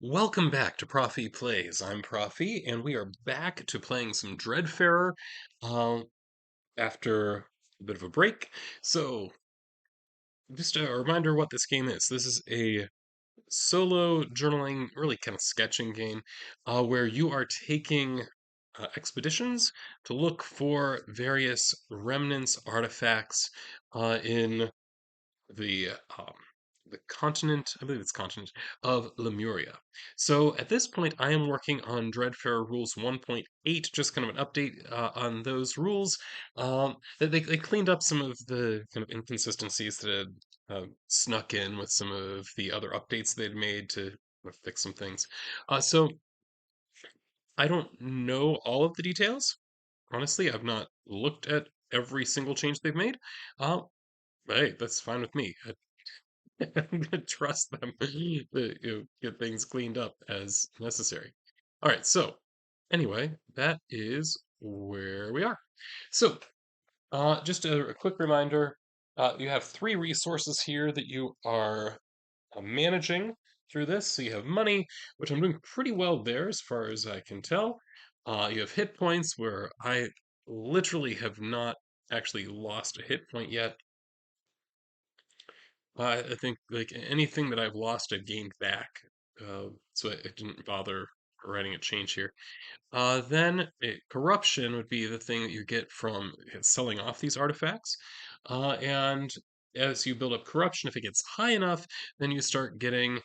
Welcome back to Prof E Plays. I'm Prof E, and we are back to playing some Dreadfarer um, after a bit of a break. So, just a reminder what this game is. This is a solo journaling, really kind of sketching game, where you are taking expeditions to look for various remnants, artifacts in the um, the continent, I believe it's continent of Lemuria. So at this point, I am working on Dreadfarer Rules 1.8, just kind of an update on those rules. They cleaned up some of the kind of inconsistencies that had snuck in with some of the other updates they'd made to fix some things. So I don't know all of the details. Honestly, I've not looked at every single change they've made. Uh, hey, that's fine with me. I'm gonna trust them to get things cleaned up as necessary. All right, so anyway, that is where we are. So, just a quick reminder, you have three resources here that you are managing through this. So you have money, which I'm doing pretty well there as far as I can tell. You have hit points, where I literally have not actually lost a hit point yet. I think like anything that I've lost, I've gained back. So I didn't bother writing a change here. Then corruption would be the thing that you get from selling off these artifacts. And as you build up corruption, if it gets high enough, then you start getting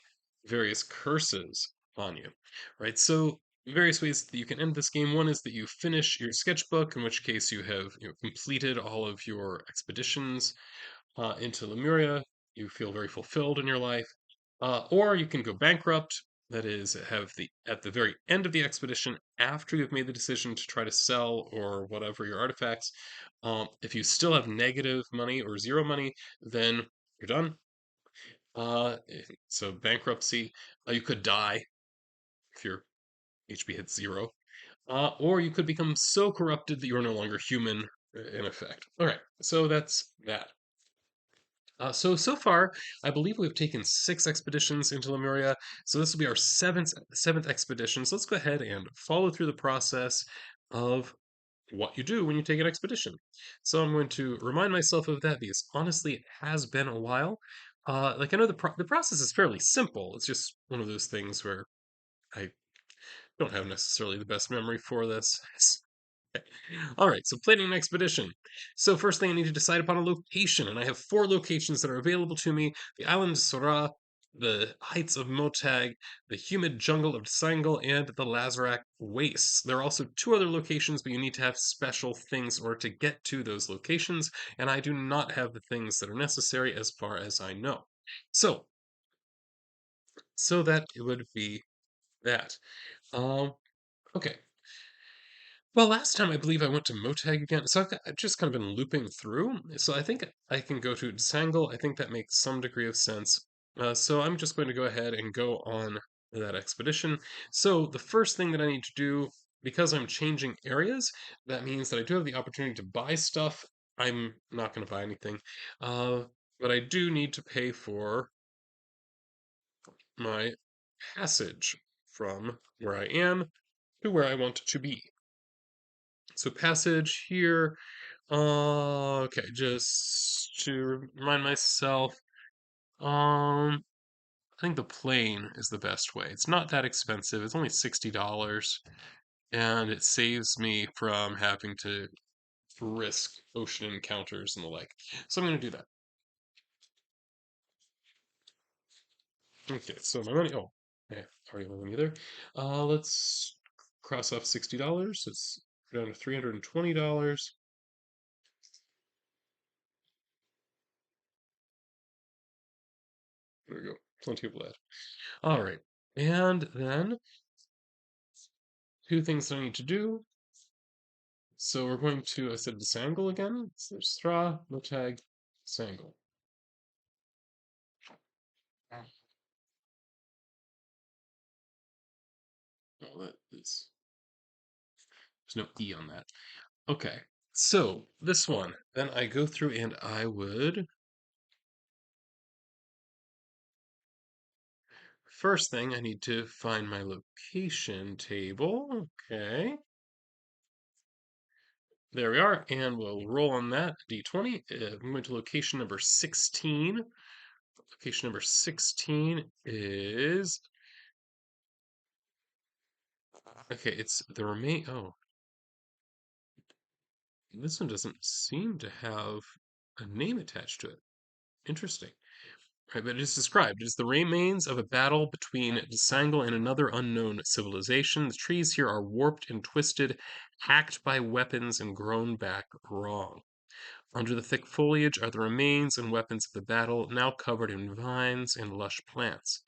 various curses on you, right? So various ways that you can end this game. One is that you finish your sketchbook, in which case you have completed all of your expeditions into Lemuria. You feel very fulfilled in your life. Or you can go bankrupt. That is, have the at the very end of the expedition, after you've made the decision to try to sell or whatever your artifacts. If you still have negative money or zero money, then you're done. So bankruptcy. You could die if your HP hits zero. Or you could become so corrupted that you're no longer human, in effect. All right, so that's that. So far, I believe we've taken 6 expeditions into Lemuria. So this will be our seventh expedition. So let's go ahead and follow through the process of what you do when you take an expedition. So I'm going to remind myself of that because honestly, it has been a while. Like I know the process is fairly simple. It's just one of those things where I don't have necessarily the best memory for this. All right, so planning an expedition. So first thing I need to decide upon a location, and I have 4 locations that are available to me: the island of Sora, the heights of Motag, the humid jungle of Sangal, and the Lazarak Wastes. There are also 2 other locations, but you need to have special things in order to get to those locations, and I do not have the things that are necessary as far as I know. So, so that would be that. Um, okay. Well, last time I believe I went to Motag again, so I've just kind of been looping through. So I think I can go to Desangle. I think that makes some degree of sense. So I'm just going to go ahead and go on that expedition. So the first thing that I need to do, because I'm changing areas, that means that I do have the opportunity to buy stuff. I'm not going to buy anything, uh, but I do need to pay for my passage from where I am to where I want to be. So passage here. Okay, just to remind myself, I think the plane is the best way. It's not that expensive. It's only $60, and it saves me from having to risk ocean encounters and the like. So I'm going to do that. Okay, so my money. Oh, I already have my money there. Let's cross off $60. It's down to $320. There we go. Plenty of lead. All right, and then 2 things that I need to do. So we're going to, I said Desangle again. So there's Thra, Motag, Sangle. Oh, that is, there's no E on that. Okay, so this one, then I go through and I would, first thing, I need to find my location table. Okay. There we are, and we'll roll on that d20. I'm going to location number 16. Location number 16 is okay, it's the remain. Oh, this one doesn't seem to have a name attached to it. Interesting. Right, but it is described. It is the remains of a battle between Desangle and another unknown civilization. The trees here are warped and twisted, hacked by weapons and grown back wrong. Under the thick foliage are the remains and weapons of the battle, now covered in vines and lush plants.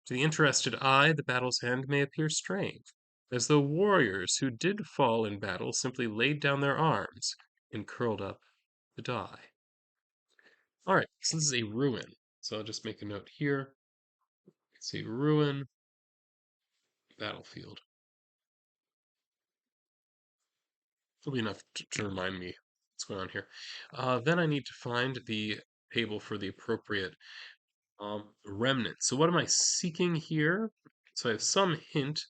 To the interested eye, the battle's end may appear strange, as though warriors who did fall in battle simply laid down their arms and curled up to die. All right, so this is a ruin. So I'll just make a note here. It's a ruin battlefield. It'll be enough to remind me what's going on here. Then I need to find the table for the appropriate remnant. So what am I seeking here? So I have some hint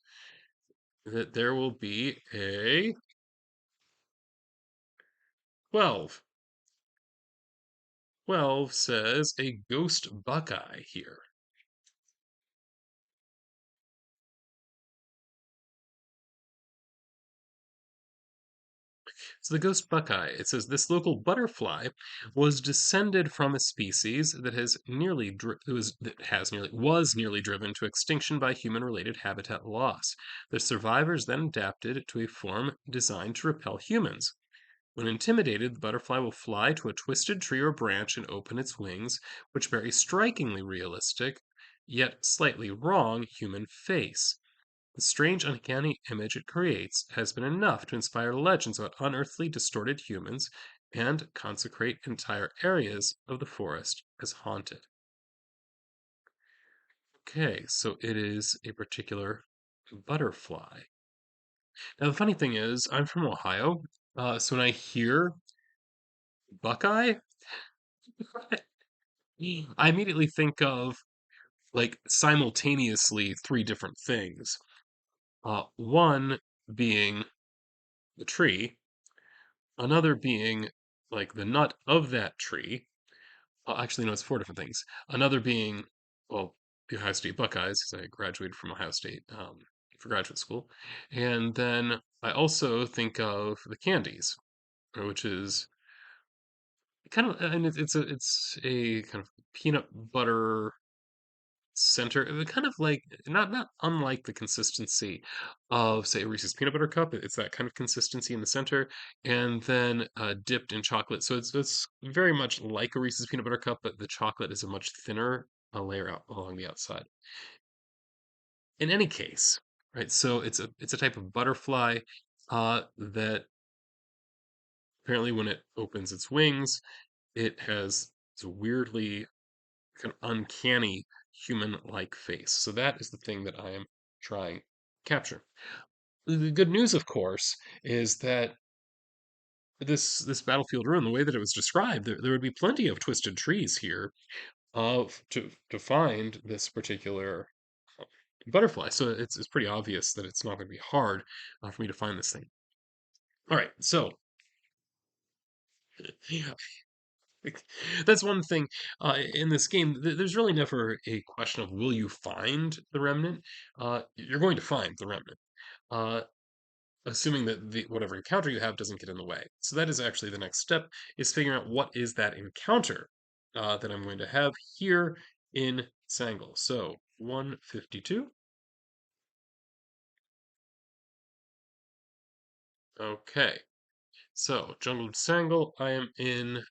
that there will be a 12. 12 says a ghost buckeye here. So the ghost buckeye, it says this local butterfly was descended from a species that has nearly was nearly driven to extinction by human-related habitat loss. The survivors then adapted to a form designed to repel humans. When intimidated, the butterfly will fly to a twisted tree or branch and open its wings, which bear a strikingly realistic, yet slightly wrong human face. The strange, uncanny image it creates has been enough to inspire legends about unearthly, distorted humans and consecrate entire areas of the forest as haunted. Okay, so it is a particular butterfly. Now, the funny thing is, I'm from Ohio, so when I hear Buckeye, I immediately think of like simultaneously three different things. One being the tree, another being like the nut of that tree. Actually, no, it's four different things. Another being, well, the Ohio State Buckeyes, because I graduated from Ohio State for graduate school. And then I also think of the candies, which is kind of, and it's a kind of peanut butter center, kind of like not unlike the consistency of say a Reese's peanut butter cup. It's that kind of consistency in the center, and then dipped in chocolate. So it's very much like a Reese's peanut butter cup, but the chocolate is a much thinner layer out along the outside. In any case, right? So it's a type of butterfly that apparently when it opens its wings, it has this weirdly kind of uncanny human-like face. So that is the thing that I am trying to capture. The good news, of course, is that this battlefield ruin, the way that it was described, there would be plenty of twisted trees here to find this particular butterfly. So it's pretty obvious that it's not going to be hard for me to find this thing. All right, so yeah, that's one thing in this game. There's really never a question of will you find the remnant. You're going to find the remnant, uh, assuming that the whatever encounter you have doesn't get in the way. So that is actually the next step: is figuring out what is that encounter that I'm going to have here in Sangle. So 152. Okay. So Jungle Sangle, I am in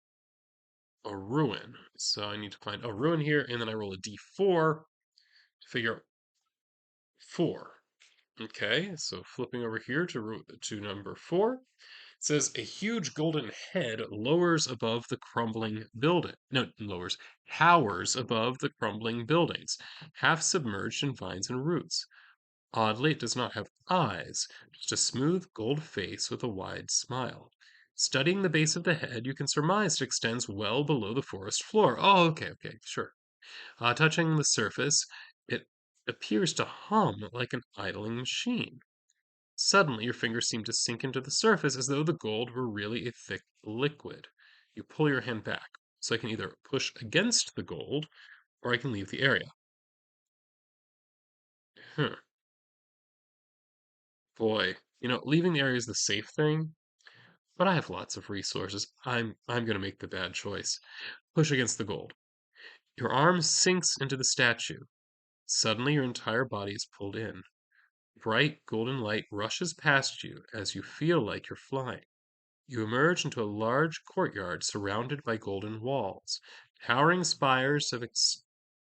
a ruin. So I need to find a ruin here, and then I roll a d4 to figure out 4. Okay, so flipping over here to number 4, it says a huge golden head lowers above the crumbling building. No, lowers, towers above the crumbling buildings, half submerged in vines and roots. Oddly, it does not have eyes, just a smooth gold face with a wide smile. Studying the base of the head, you can surmise it extends well below the forest floor. Oh, okay, sure. Touching the surface, it appears to hum like an idling machine. Suddenly, your fingers seem to sink into the surface as though the gold were really a thick liquid. You pull your hand back, so I can either push against the gold or I can leave the area. Huh. Boy, leaving the area is the safe thing, but I have lots of resources. I'm gonna make the bad choice. Push against the gold. Your arm sinks into the statue. Suddenly, your entire body is pulled in. Bright golden light rushes past you as you feel like you're flying. You emerge into a large courtyard surrounded by golden walls. Towering spires of ex-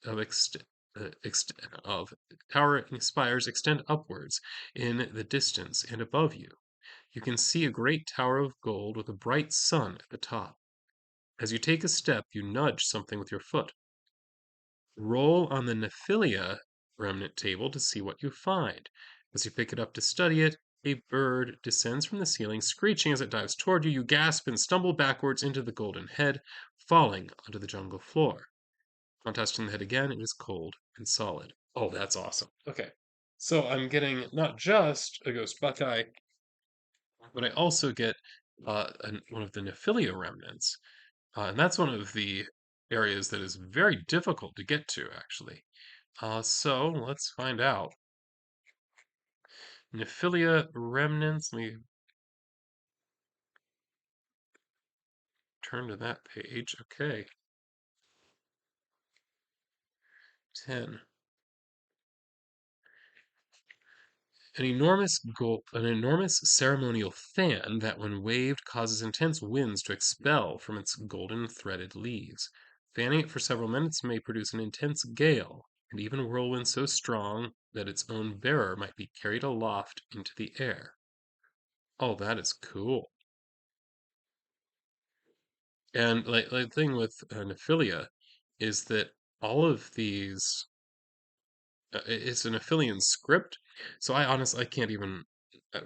of ext- ext- of towering spires extend upwards in the distance, and above you, you can see a great tower of gold with a bright sun at the top. As you take a step, you nudge something with your foot. Roll on the Nephilia remnant table to see what you find. As you pick it up to study it, a bird descends from the ceiling, screeching as it dives toward you. You gasp and stumble backwards into the golden head, falling onto the jungle floor. On testing the head again, it is cold and solid. Oh, that's awesome. Okay. So I'm getting not just a ghost Buckeye, but I also get one of the Nephilia remnants. And that's one of the areas that is very difficult to get to, actually. So let's find out. Nephilia remnants. Let me turn to that page. Okay. 10. An enormous ceremonial fan that, when waved, causes intense winds to expel from its golden threaded leaves. Fanning it for several minutes may produce an intense gale, and even whirlwinds so strong that its own bearer might be carried aloft into the air. Oh, that is cool. And like the thing with Nephilia is that all of these it's an Nephilian script, so I honestly I can't even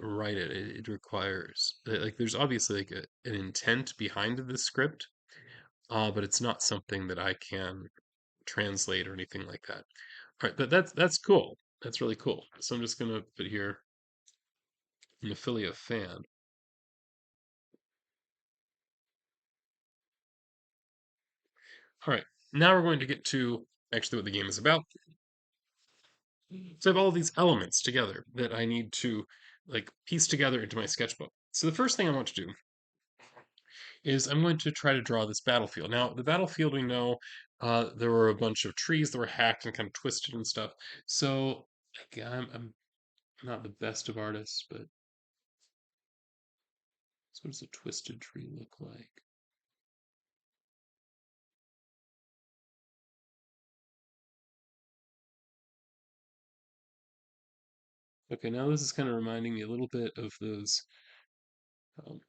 write it. It requires like there's obviously like an intent behind the script, but it's not something that I can translate or anything like that. All right, but that's cool. That's really cool. So I'm just gonna put here Nephilia fan. All right, now we're going to get to actually what the game is about. So I have all these elements together that I need to like piece together into my sketchbook. So the first thing I want to do is I'm going to try to draw this battlefield. Now, the battlefield we know there were a bunch of trees that were hacked and kind of twisted and stuff. So like, I'm not the best of artists, but so what does a twisted tree look like? Okay, now this is kind of reminding me a little bit of those. Um,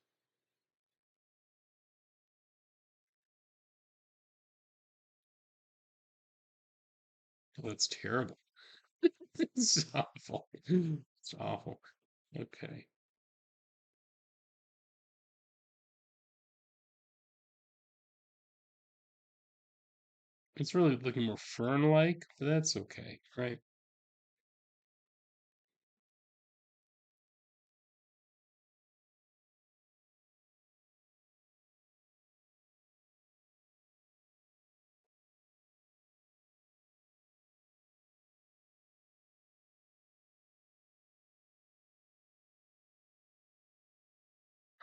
oh, that's terrible. It's awful. It's awful. Okay. It's really looking more fern-like, but that's okay, right?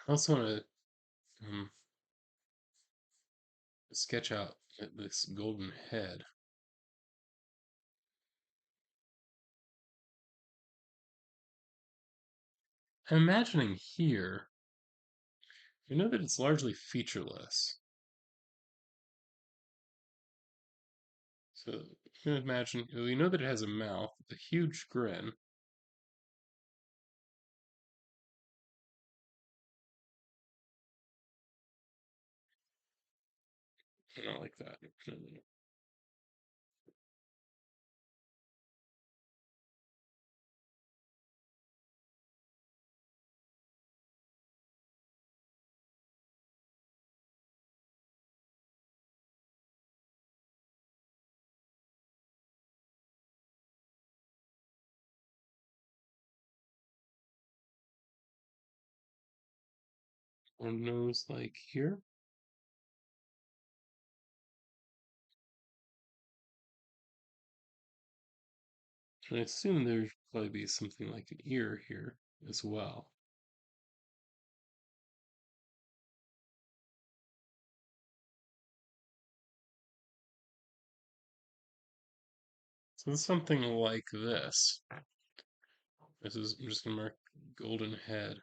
I also want to sketch out this golden head. I'm imagining here, you know that it's largely featureless. So you can imagine, we know that it has a mouth, a huge grin. I don't like that. or nose like here. And I assume there'd probably be something like an ear here as well. So it's something like this. I'm just gonna mark golden head.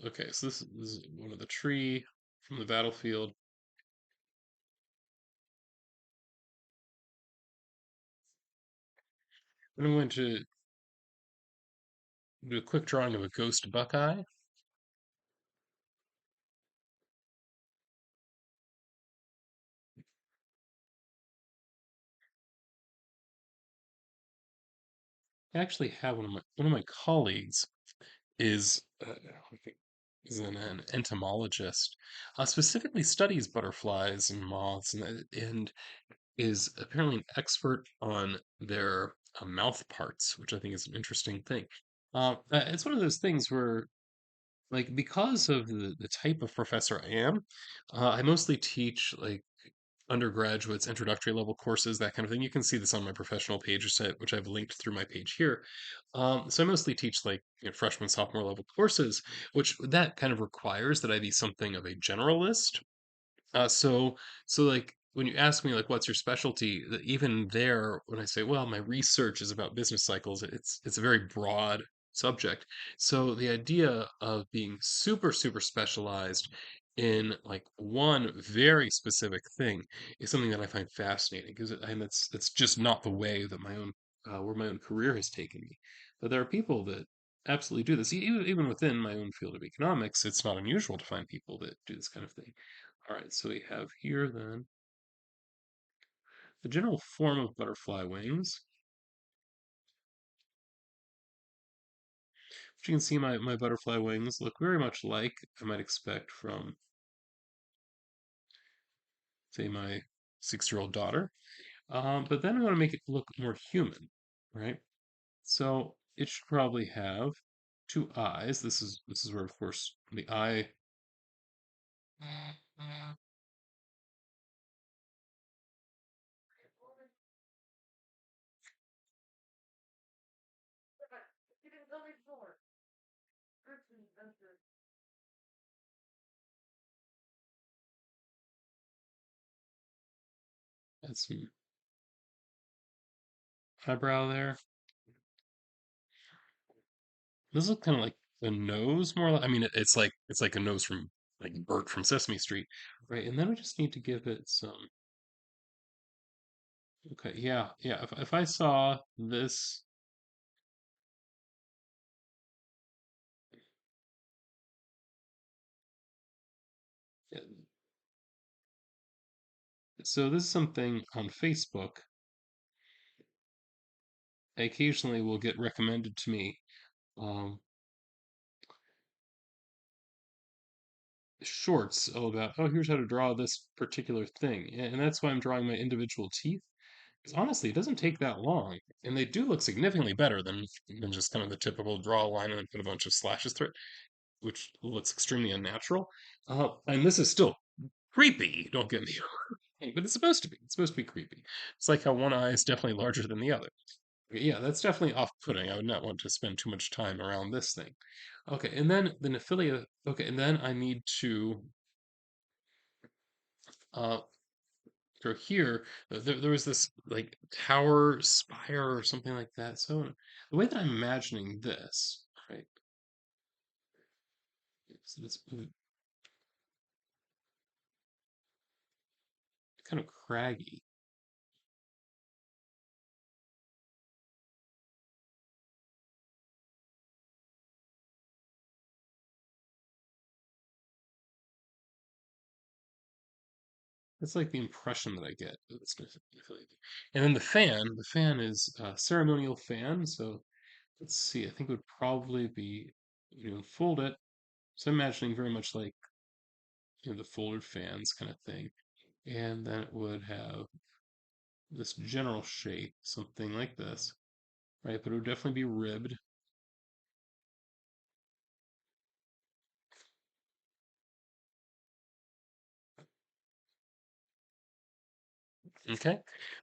Okay, so this is one of the tree from the battlefield. Then I'm going to do a quick drawing of a ghost buckeye. I actually have one of my colleagues is I think is an entomologist, specifically studies butterflies and moths, and is apparently an expert on their mouth parts, which I think is an interesting thing. It's one of those things where, like, because of the type of professor I am, I mostly teach like undergraduates, introductory level courses, that kind of thing. You can see this on my professional page, which I've linked through my page here. So I mostly teach like freshman, sophomore level courses, which that kind of requires that I be something of a generalist. So like when you ask me like what's your specialty, even there when I say, well, my research is about business cycles, it's a very broad subject. So the idea of being super specialized in like one very specific thing is something that I find fascinating because and that's just not the way that my own where my own career has taken me. But there are people that absolutely do this. Even within my own field of economics, it's not unusual to find people that do this kind of thing. All right, so we have here then the general form of butterfly wings, which you can see my butterfly wings look very much like I might expect from, say, my 6-year-old daughter. But then I want to make it look more human, right? So it should probably have two eyes. This is where, of course, the eye. That's some eyebrow there. This looks kind of like the nose, more. I mean, it's like a nose from like Bert from Sesame Street, right? And then we just need to give it some. Okay, yeah, yeah. If I saw this, uh, so this is something on Facebook. I occasionally will get recommended to me um, shorts about, oh, here's how to draw this particular thing, and that's why I'm drawing my individual teeth. Because honestly, it doesn't take that long, and they do look significantly better than just kind of the typical draw a line and then put a bunch of slashes through it, which looks extremely unnatural. And this is still creepy. Don't get me wrong, but it's supposed to be. It's supposed to be creepy. It's like how one eye is definitely larger than the other. Yeah, that's definitely off-putting. I would not want to spend too much time around this thing. Okay, and then the Nephilia. Okay, and then I need to uh go here. There was this like tower spire or something like that. So the way that I'm imagining this, right? It's kind of craggy. That's like the impression that I get of this Nephilia. And then the fan is a ceremonial fan. So let's see. I think it would probably be fold it. So I'm imagining very much like the folded fans kind of thing. And then it would have this general shape, something like this, right? But it would definitely be ribbed. Okay.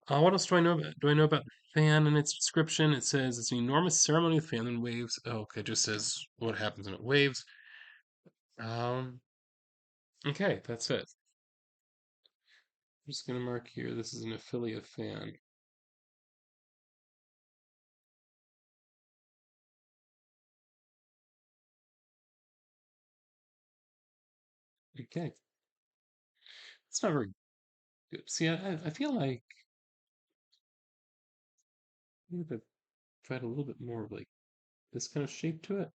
What else do I know about? Do I know about the fan and its description? It says it's an enormous ceremonial fan that waves. Oh, okay, it just says what happens when it waves. Um, okay, that's it. I'm just gonna mark here. This is an Nephilia fan. Okay, it's not very good. See, I feel like maybe I've tried a little bit more of like this kind of shape to it.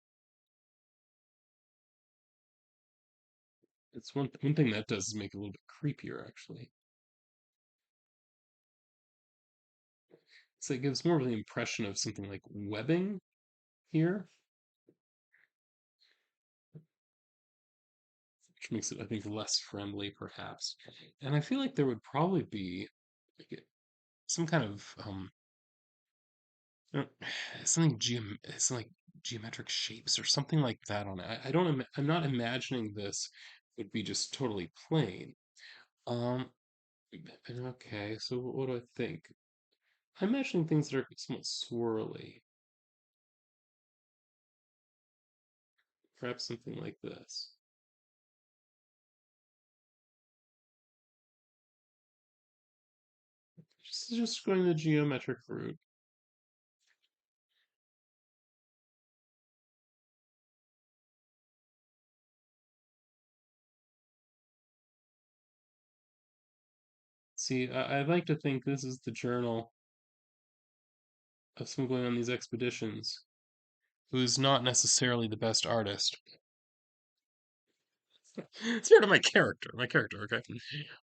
It's one thing that does is make it a little bit creepier, actually. So it gives more of the impression of something like webbing here, which makes it, I think, less friendly, perhaps. And I feel like there would probably be like some kind of uh, something like geometric shapes or something like that on it. I don't. I'm not imagining this would be just totally plain. Um. Okay. So what do I think? I'm imagining things that are somewhat swirly. Perhaps something like this. Just going the geometric route. See, I'd like to think this is the journal of someone going on these expeditions who's not necessarily the best artist. It's sort of my character, okay?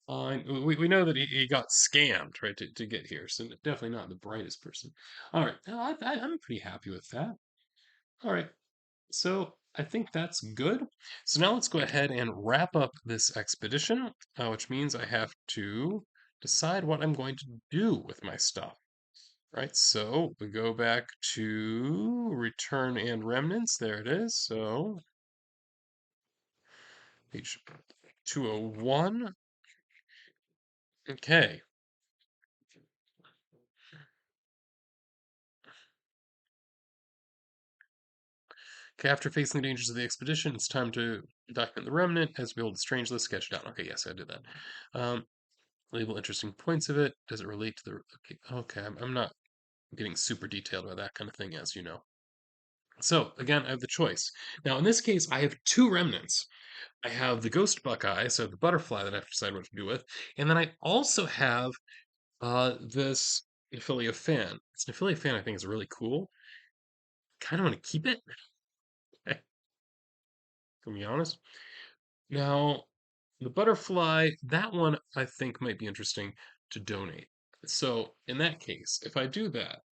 We know that he got scammed, right, to get here, so definitely not the brightest person. All right, I'm pretty happy with that. All right, so I think that's good. So now let's go ahead and wrap up this expedition, which means I have to decide what I'm going to do with my stuff. Right, so we go back to return and remnants. There it is. So page 201. Okay. Okay, after facing the dangers of the expedition, it's time to document the remnant as we hold the strange list sketched down. Okay, yes, I did that. Label interesting points of it. Does it relate to the. Okay, I'm not getting super detailed about that kind of thing, as you know. So, again, I have the choice. Now, in this case, I have two remnants. I have the ghost buckeye, so the butterfly that I have to decide what to do with. And then I also have this Nephilia fan. This Nephilia fan I think is really cool. Kind of want to keep it, to be honest. Now, the butterfly, that one I think might be interesting to donate. So, in that case, if I do that,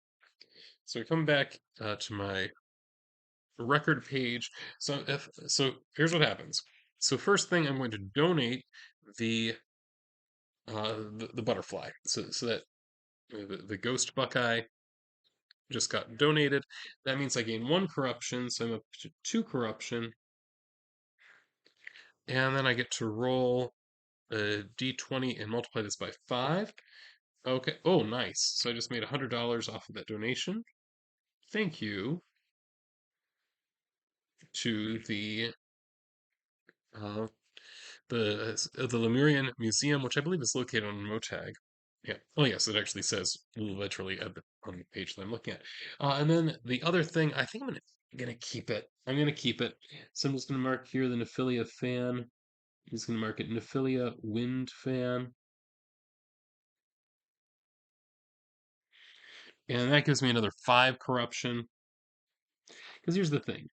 so I come back to my record page. So here's what happens. So first thing I'm going to donate the the butterfly. So that the ghost buckeye just got donated. That means I gain one corruption, so I'm up to two corruption. And then I get to roll a d20 and multiply this by 5. Okay. Oh, nice. So I just made $100 off of that donation. Thank you to uh, the Lemurian Museum, which I believe is located on Motag. Yeah. Oh, yes. It actually says literally on the page that I'm looking at. And then the other thing, I think I'm gonna keep it. I'm gonna keep it. So I'm just gonna mark here the Nephilia fan. I'm just gonna mark it Nephilia wind fan, and that gives me another 5 corruption. Because here's the thing,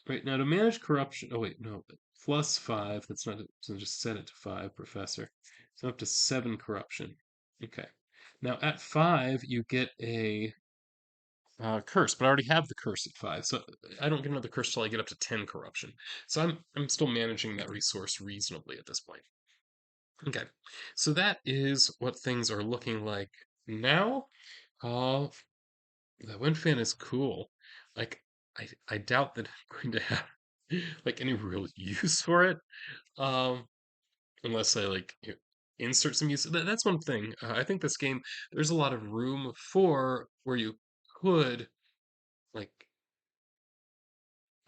right now to manage corruption. Oh wait, no, +5. That's not. So just set it to 5, Professor. So up to 7 corruption. Okay. Now at 5, you get a curse, but I already have the curse at 5, so I don't get another curse till I get up to 10 corruption. So I'm still managing that resource reasonably at this point. Okay, so that is what things are looking like now. Uh, the wind fan is cool. Like I doubt that I'm going to have like any real use for it. Um, unless I like insert some use. That's one thing. I think this game, there's a lot of room for where you could, like,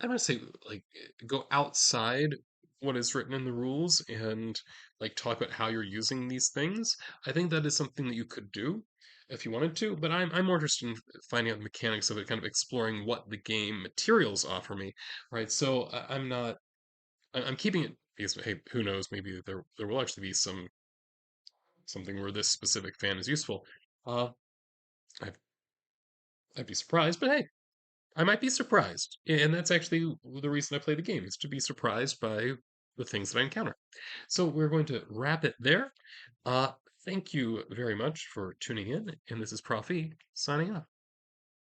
I want to say, like, go outside what is written in the rules and, like, talk about how you're using these things. I think that is something that you could do if you wanted to, but I'm more interested in finding out the mechanics of it, kind of exploring what the game materials offer me, right? So I'm not, I'm keeping it because, hey, who knows? Maybe there will actually be something where this specific fan is useful. Uh, I'd, I'd be surprised, but hey, I might be surprised. And that's actually the reason I play the game, is to be surprised by the things that I encounter. So we're going to wrap it there. Uh, Thank you very much for tuning in. And this is Prof E signing off.